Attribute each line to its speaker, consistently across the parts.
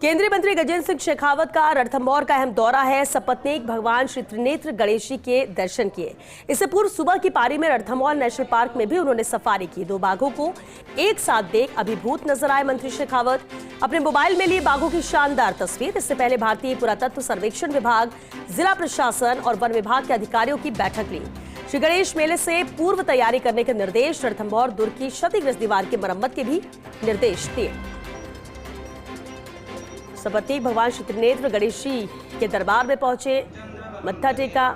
Speaker 1: केंद्रीय मंत्री गजेंद्र सिंह शेखावत का रणथंभौर का अहम दौरा है। सपत्नीक भगवान श्री त्रिनेत्र गणेशी के दर्शन किए। इससे पूर्व सुबह की पारी में रणथंभौर नेशनल पार्क में भी उन्होंने सफारी की। दो बाघों को एक साथ देख अभिभूत नजर आए मंत्री शेखावत। अपने मोबाइल में लिए बाघों की शानदार तस्वीर। इससे पहले भारतीय पुरातत्व सर्वेक्षण विभाग, जिला प्रशासन और वन विभाग के अधिकारियों की बैठक ली। श्री गणेश मेले से पूर्व तैयारी करने के निर्देश। रणथंभौर दुर्ग की क्षतिग्रस्त दीवार की मरम्मत के भी निर्देश दिए। सपत्नीक भगवान श्री त्रिनेत्र गणेशी के दरबार में पहुंचे, मत्था टेका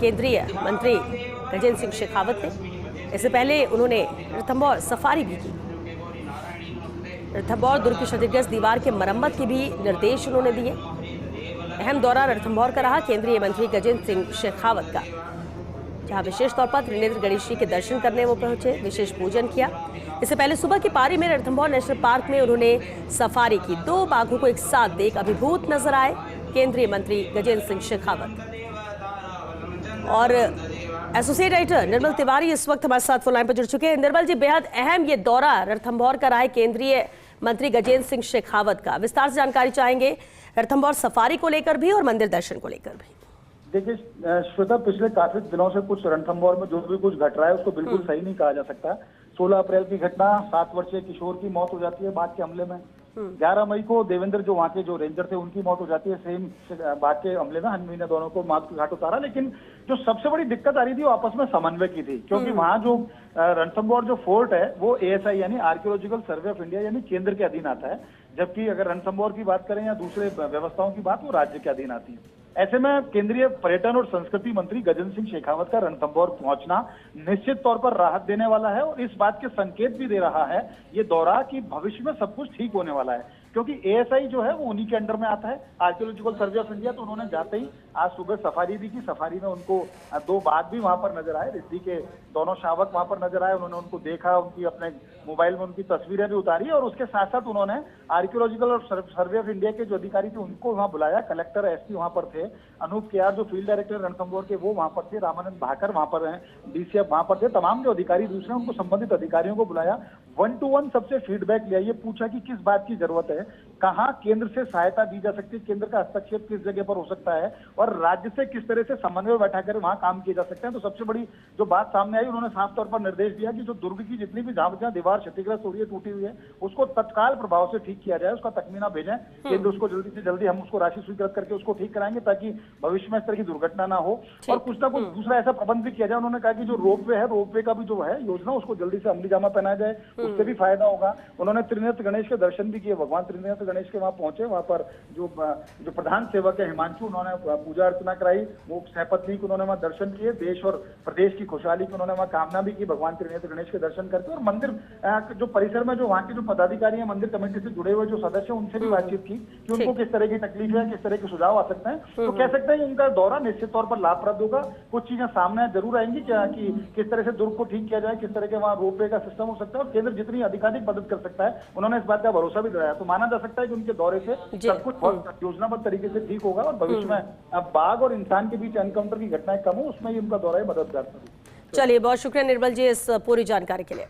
Speaker 1: केंद्रीय मंत्री गजेंद्र सिंह शेखावत ने। इससे पहले उन्होंने रणथंभौर सफारी भी की। रणथंभौर दुर्ग की क्षतिग्रस्त दीवार के मरम्मत के भी निर्देश उन्होंने दिए। अहम दौरा रणथंभौर का रहा केंद्रीय मंत्री गजेंद्र सिंह शेखावत का, जहां विशेष तौर पर त्रिनेत्र गणेशी के दर्शन करने वो पहुंचे, विशेष पूजन किया। इससे पहले सुबह की पारी में रणथंभौर नेशनल पार्क में उन्होंने सफारी की। दो बाघों को एक साथ देख अभिभूत नजर आए केंद्रीय मंत्री गजेंद्र सिंह शेखावत। और एसोसिएट एडिटर निर्मल तिवारी इस वक्त हमारे साथ फोन लाइन पर जुड़ चुके हैं। निर्मल जी, बेहद अहम ये दौरा रणथंभौर का रहा है केंद्रीय मंत्री गजेंद्र सिंह शेखावत का। विस्तार से जानकारी चाहेंगे रणथंभौर सफारी को लेकर भी और मंदिर दर्शन को लेकर भी।
Speaker 2: देखिए श्वेता, पिछले काफी दिनों से कुछ रणथंभौर में जो भी कुछ घट रहा है उसको बिल्कुल सही नहीं कहा जा सकता। 16 अप्रैल की घटना, 7 वर्षीय किशोर की मौत हो जाती है बाघ के हमले में। 11 मई को देवेंद्र जो वहाँ के जो रेंजर थे उनकी मौत हो जाती है सेम बाघ के हमले में। हनुमी ने दोनों को मौत के घाट उतारा। लेकिन जो सबसे बड़ी दिक्कत आ रही थी वो आपस में समन्वय की थी, क्योंकि वहाँ जो रणथंभौर जो फोर्ट है वो ASI यानी आर्कियोलॉजिकल सर्वे ऑफ इंडिया यानी केंद्र के अधीन आता है, जबकि अगर रणथंभौर की बात करें या दूसरे व्यवस्थाओं की बात वो राज्य के अधीन आती है। ऐसे में केंद्रीय पर्यटन और संस्कृति मंत्री गजेंद्र सिंह शेखावत का रणथंभौर पहुंचना निश्चित तौर पर राहत देने वाला है और इस बात के संकेत भी दे रहा है ये दौरा कि भविष्य में सब कुछ ठीक होने वाला है, क्योंकि ASI जो है वो उन्हीं के अंडर में आता है, आर्कियोलॉजिकल सर्वे ऑफ इंडिया। तो उन्होंने जाते ही आज सुबह सफारी भी की। सफारी में उनको 2 बाघ भी वहां पर नजर आए, रिद्धि के दोनों शावक वहां पर नजर आए। उन्होंने उनको देखा, उनकी अपने मोबाइल में उनकी तस्वीरें भी उतारी और उसके साथ साथ उन्होंने आर्कियोलॉजिकल और सर्वे ऑफ इंडिया के जो अधिकारी थे उनको वहां बुलाया। कलेक्टर SP वहां पर थे, अनूप KR जो फील्ड डायरेक्टर रणथंभौर के वो वहां पर थे, रामानंद भाकर वहां पर हैं, DCF वहां पर थे। तमाम जो अधिकारी दूसरे उनको संबंधित अधिकारियों को बुलाया, 1 to 1 सबसे फीडबैक लिया। ये पूछा कि किस बात की जरूरत है, कहाँ केंद्र से सहायता दी जा सकती है, केंद्र का हस्तक्षेप किस जगह पर हो सकता है और राज्य से किस तरह से समन्वय बैठाकर वहां काम किए जा सकते हैं। तो सबसे बड़ी जो बात सामने आई, उन्होंने साफ तौर पर निर्देश दिया कि जो दुर्ग की जितनी भी जहां दीवार क्षतिग्रस्त हो रही है, टूटी हुई है, उसको तत्काल प्रभाव से ठीक किया जाए, उसका तकमीना भेजें केंद्र, उसको जल्दी से जल्दी हम उसको राशि स्वीकृत करके उसको ठीक कराएंगे ताकि भविष्य में इस तरह की दुर्घटना ना हो। और कुछ ना कुछ दूसरा ऐसा प्रबंध भी किया जाए। उन्होंने कहा कि जो रोपवे है, रोपवे का भी जो है योजना उसको जल्दी से अमली जामा पहनाया जाए, उससे भी फायदा होगा। उन्होंने त्रिनेत्र गणेश के दर्शन भी किए, भगवान त्रिनेत्र गणेश के वहां पहुंचे। वहां पर जो प्रधान सेवक है हिमांशु, उन्होंने पूजा अर्चना कराई, वो सपत्नीक उन्होंने वहां दर्शन किए। देश और प्रदेश की खुशहाली की उन्होंने वहां कामना भी की भगवान त्रिनेत्र गणेश के दर्शन करके। और मंदिर जो परिसर में जो वहां के जो पदाधिकारी हैं, मंदिर कमेटी से जुड़े हुए जो सदस्य हैं, उनसे भी बातचीत की कि उनको किस तरह की तकलीफ है, किस तरह के सुझाव आ सकते हैं। तो कह सकते हैं उनका दौरा निश्चित तौर पर लाभप्रद होगा। कुछ चीजें सामने जरूर आएंगी क्या कि किस तरह से दुर्ग को ठीक किया जाए, किस तरह के वहां रोपवे का सिस्टम हो सकता है और केंद्र जितनी अधिकाधिक मदद कर सकता है, उन्होंने इस बात का भरोसा भी दिलाया। तो माना जा सकता है कि उनके दौरे से सब कुछ बहुत योजनाबद्ध तरीके से ठीक होगा और भविष्य में अब बाघ और इंसान के बीच एनकाउंटर की घटनाएं कम हो, उसमें ही उनका दौरा मददगार।
Speaker 1: चलिए, बहुत शुक्रिया निर्मल जी इस पूरी जानकारी के लिए।